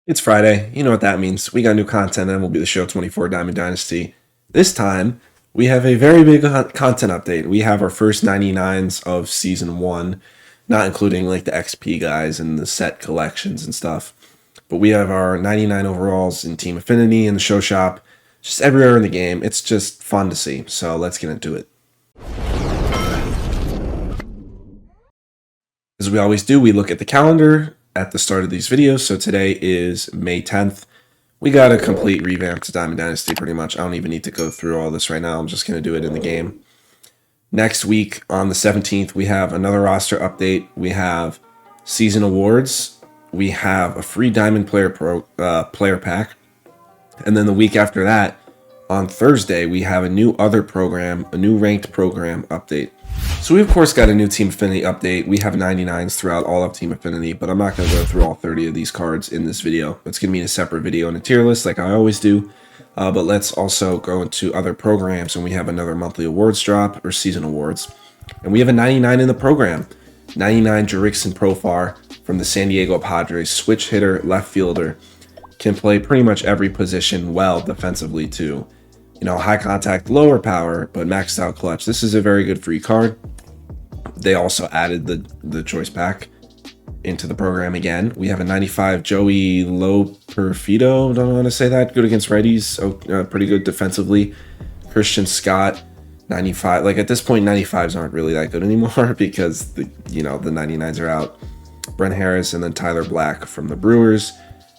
It's Friday. You know what that means. We got new content and MLB The Show 24 Diamond Dynasty. This time, we have a very big content update. We have our first 99s of Season 1, not including like the XP guys and the set collections and stuff. But we have our 99 overalls in Team Affinity in the show shop, just everywhere in the game. It's just fun to see. So let's get into it. As we always do, we look at the calendar at the start of these videos. So today is May 10th. We got a complete revamp to Diamond Dynasty pretty much. I don't even need to go through all this right now. I'm just going to do it in the game. Next week on the 17th, we have another roster update. We have season awards. We have a free Diamond player pack. And then the week after that, on Thursday, we have a new ranked program update. So we of course got a new Team Affinity update. We have 99s throughout all of Team Affinity, but I'm not going to go through all 30 of these cards in this video. It's going to be in a separate video in a tier list like I always do. But let's also go into other programs, and we have another monthly awards drop or season awards. And we have a 99 in the program. 99 Jurickson Profar from the San Diego Padres, switch hitter, left fielder. Can play pretty much every position well defensively too. You know, high contact, lower power, but maxed out clutch. This is a very good free card. They also added the choice pack into the program again. We have a 95 Joey Loperfido. Don't want to say that. Good against righties. Pretty good defensively. Christian Scott, 95. Like at this point, 95s aren't really that good anymore because the 99s are out. Brent Harris and then Tyler Black from the Brewers.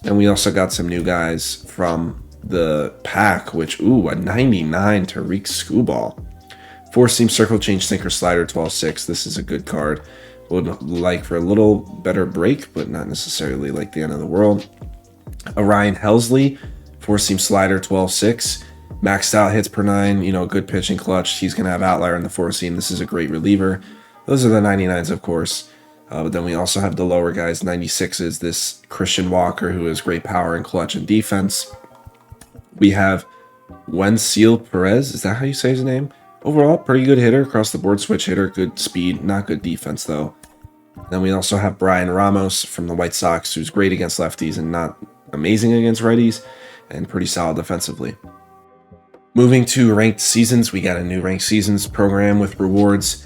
And we also got some new guys from the pack, which, a 99 Tariq Skubal. 4-seam circle change sinker slider 12-6. This is a good card. Would like for a little better break, but not necessarily like the end of the world. Ryan Helsley, 4-seam slider 12-6. Maxed out hits per 9, good pitching clutch. He's going to have outlier in the 4-seam. This is a great reliever. Those are the 99s, of course. But then we also have the lower guys, 96s. This Christian Walker, who has great power and clutch and defense. We have Wensiel Perez. Is that how you say his name? Overall, pretty good hitter, across the board switch hitter, good speed, not good defense though. Then we also have Brian Ramos from the White Sox, who's great against lefties and not amazing against righties, and pretty solid defensively. Moving to ranked seasons, we got a new ranked seasons program with rewards,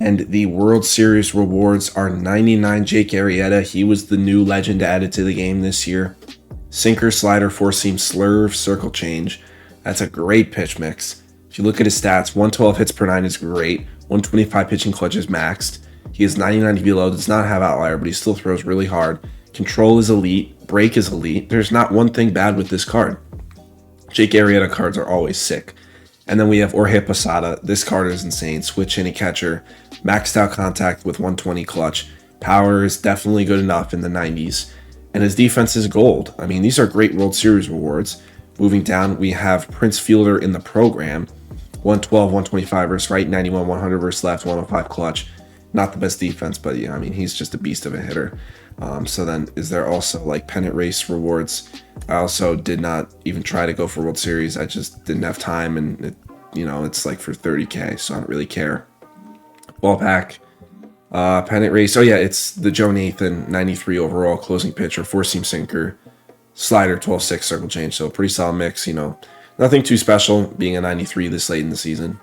and the World Series rewards are 99 Jake Arrieta. He was the new legend added to the game this year. Sinker, slider, 4-seam, slurve, circle change. That's a great pitch mix. If you look at his stats, 112 hits per 9 is great. 125 pitching clutch is maxed. He is 99 velo, does not have outlier, but he still throws really hard. Control is elite. Break is elite. There's not one thing bad with this card. Jake Arrieta cards are always sick. And then we have Jorge Posada. This card is insane. Switch hitting catcher. Maxed out contact with 120 clutch. Power is definitely good enough in the 90s. And his defense is gold. I mean, these are great World Series rewards. Moving down, we have Prince Fielder in the program. 112, 125 versus right, 91, 100 versus left, 105 clutch. Not the best defense, but yeah, I mean, he's just a beast of a hitter. So then is there also like pennant race rewards? I also did not even try to go for World Series. I just didn't have time, and it's like for 30K, so I don't really care. Ball pack. Pennant race. Oh yeah, it's the Joe Nathan 93 overall closing pitcher, 4-seam sinker, slider 12-6 circle change. So pretty solid mix, nothing too special being a 93 this late in the season.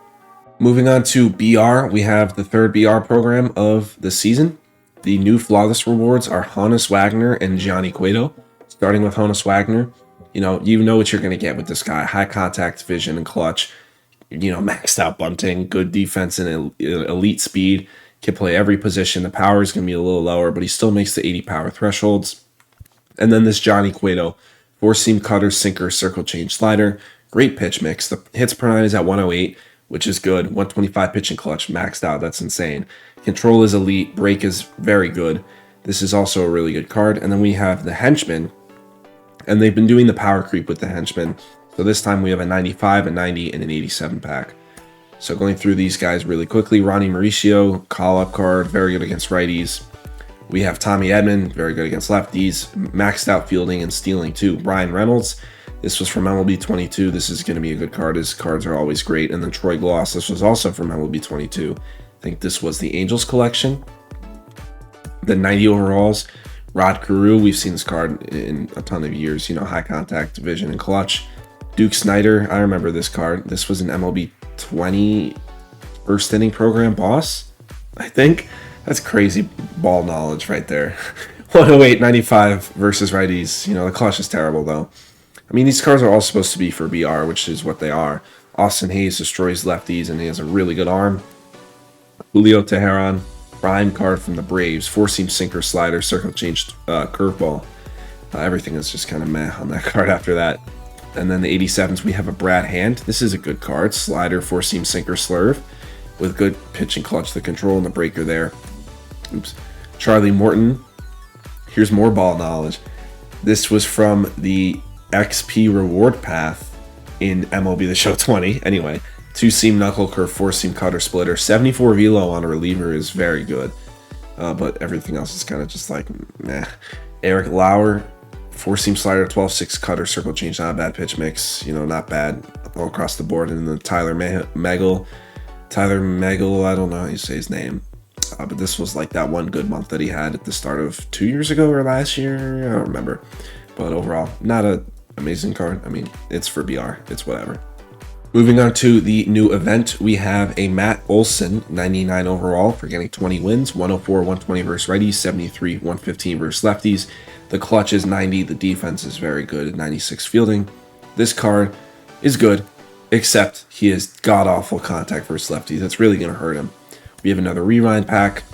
Moving on to BR, we have the third BR program of the season. The new flawless rewards are Honus Wagner and Gianni Cueto. Starting with Honus Wagner, you know what you're going to get with this guy. High contact vision and clutch, maxed out bunting, good defense and elite speed. Can play every position. The power is going to be a little lower, but he still makes the 80 power thresholds. And then this Gianni Cueto, 4-seam cutter, sinker, circle change, slider. Great pitch mix. The hits per 9 is at 108, which is good. 125 pitching clutch, maxed out. That's insane. Control is elite. Break is very good. This is also a really good card. And then we have the Henchman, and they've been doing the power creep with the Henchman. So this time we have a 95, a 90, and an 87 pack. So going through these guys really quickly, Ronnie Mauricio, call-up card, very good against righties. We have Tommy Edman, very good against lefties, maxed out fielding and stealing too. Brian Reynolds, this was from MLB 22. This is going to be a good card. His cards are always great. And then Troy Gloss, this was also from MLB 22. I think this was the Angels collection. The 90 overalls Rod Carew, we've seen this card in a ton of years. High contact, vision, and clutch. Duke Snider, I remember this card. This was an MLB 20 first inning program boss, I think. That's crazy ball knowledge right there. 108.95 versus righties. The clutch is terrible, though. I mean, these cards are all supposed to be for BR, which is what they are. Austin Hayes destroys lefties, and he has a really good arm. Julio Teheran, prime card from the Braves. Four-seam sinker, slider, circle change, curveball. Everything is just kind of meh on that card after that. And then the 87s, we have a Brad Hand. This is a good card. Slider, four-seam sinker, slurve. With good pitch and clutch, the control and the breaker there. Oops. Charlie Morton. Here's more ball knowledge. This was from the XP reward path in MLB The Show 20. Anyway, two-seam knuckle curve, four-seam cutter splitter. 74 velo on a reliever is very good. But everything else is kind of just like meh. Eric Lauer, four-seam slider, 12-6 cutter, circle change, not a bad pitch mix. Not bad all across the board. And then Tyler Megal, I don't know how you say his name. But this was like that one good month that he had at the start of 2 years ago or last year. I don't remember. But overall, not an amazing card. I mean, it's for BR. It's whatever. Moving on to the new event, we have a Matt Olson, 99 overall for getting 20 wins, 104, 120 versus righties, 73, 115 versus lefties. The clutch is 90. The defense is very good at 96 fielding. This card is good, except he has god-awful contact versus lefties. That's really going to hurt him. We have another rewind pack.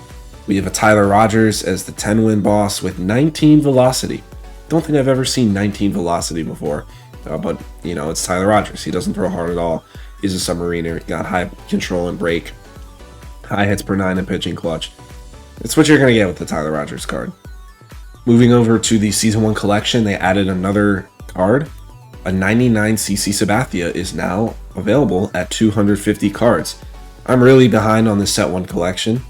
We have a Tyler Rogers as the 10-win boss with 19 velocity. Don't think I've ever seen 19 velocity before, but it's Tyler Rogers. He doesn't throw hard at all. He's a submariner. Got high control and break, high hits per 9 and pitching clutch. It's what you're going to get with the Tyler Rogers card. Moving over to the Season 1 collection, they added another card. A 99 CC Sabathia is now available at 250 cards. I'm really behind on the Set 1 collection.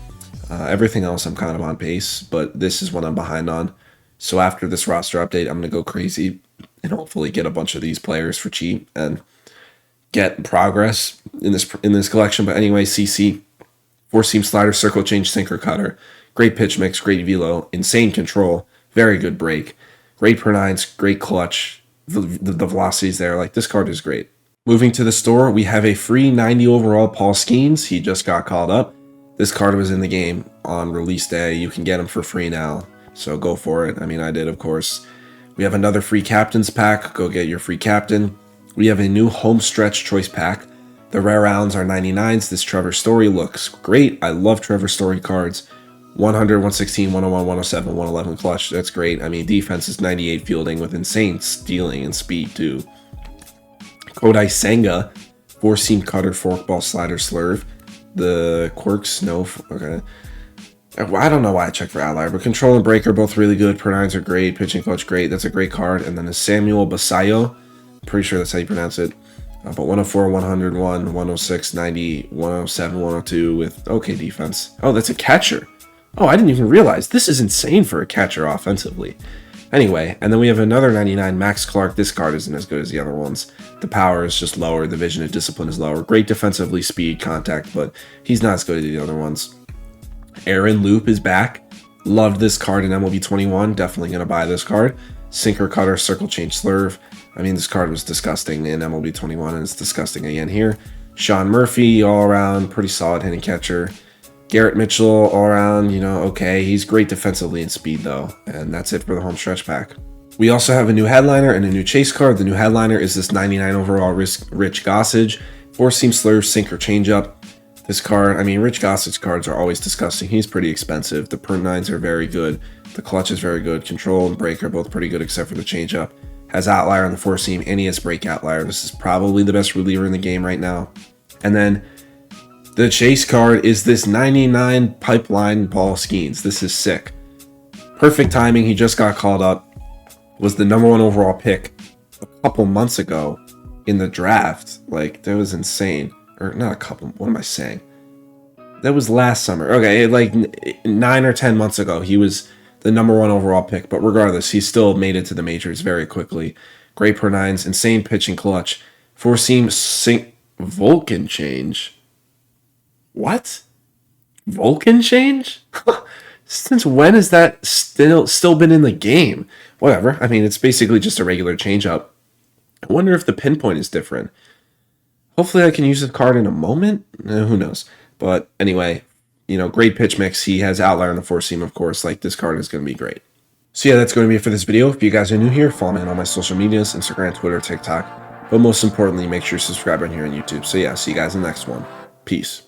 Everything else I'm kind of on pace, but this is what I'm behind on. So after this roster update, I'm going to go crazy and hopefully get a bunch of these players for cheap and get progress in this collection. But anyway, CC, four-seam slider, circle change, sinker, cutter. Great pitch mix, great velo, insane control, very good break. Great per nines, great clutch. The velocity's there. Like, this card is great. Moving to the store, we have a free 90 overall Paul Skenes. He just got called up. This card was in the game on release day. You can get him for free now, so go for it. I mean, I did, of course. We have another free captain's pack. Go get your free captain. We have a new home stretch choice pack. The rare rounds are 99s. This Trevor Story looks great. I love Trevor Story cards. 100, 116, 101, 107, 111 clutch. That's great. I mean, defense is 98 fielding with insane stealing and speed, too. Kodai Senga, four-seam cutter, forkball, slider, slurve. The quirks, no. Okay. I don't know why I checked for outlier, but control and break are both really good. Per nines are great. Pitching clutch, great. That's a great card. And then the Samuel Basayo. Pretty sure that's how you pronounce it. But 104, 101, 106, 90, 107, 102 with okay defense. Oh, that's a catcher. Oh, I didn't even realize. This is insane for a catcher offensively. Anyway, and then we have another 99 Max Clark. This card isn't as good as the other ones. The power is just lower. The vision and discipline is lower. Great defensively, speed, contact, but he's not as good as the other ones. Aaron Loop is back. Loved this card in MLB 21. Definitely going to buy this card. Sinker, cutter, circle change, slurve. I mean, this card was disgusting in MLB 21, and it's disgusting again here. Sean Murphy, all around, pretty solid hitting catcher. Garrett Mitchell, all around, okay. He's great defensively and speed, though. And that's it for the home stretch pack. We also have a new headliner and a new chase card. The new headliner is this 99 overall Rich Gossage. Four-seam slurve, sinker, changeup. This card, I mean, Rich Gossage cards are always disgusting. He's pretty expensive. The per nines are very good. The clutch is very good. Control and break are both pretty good except for the changeup. Has outlier on the four-seam, and he has break outlier. This is probably the best reliever in the game right now. And then the chase card is this 99 pipeline Paul Skenes. This is sick. Perfect timing. He just got called up. Was the number 1 overall pick a couple months ago in the draft. Like, that was insane. Or not a couple. What am I saying? That was last summer. Okay, like 9 or 10 months ago, he was the number 1 overall pick. But regardless, he still made it to the majors very quickly. Great per nines, insane pitching clutch. Four-seam Vulcan change. What? Vulcan change? Since when has that still been in the game? Whatever. I mean, it's basically just a regular changeup. I wonder if the pinpoint is different. Hopefully I can use the card in a moment. Who knows? But anyway, great pitch mix. He has outlier on the four seam, of course. Like, this card is going to be great. So yeah, that's going to be it for this video. If you guys are new here, follow me on all my social medias, Instagram, Twitter, TikTok. But most importantly, make sure you subscribe on here on YouTube. So yeah, see you guys in the next one. Peace.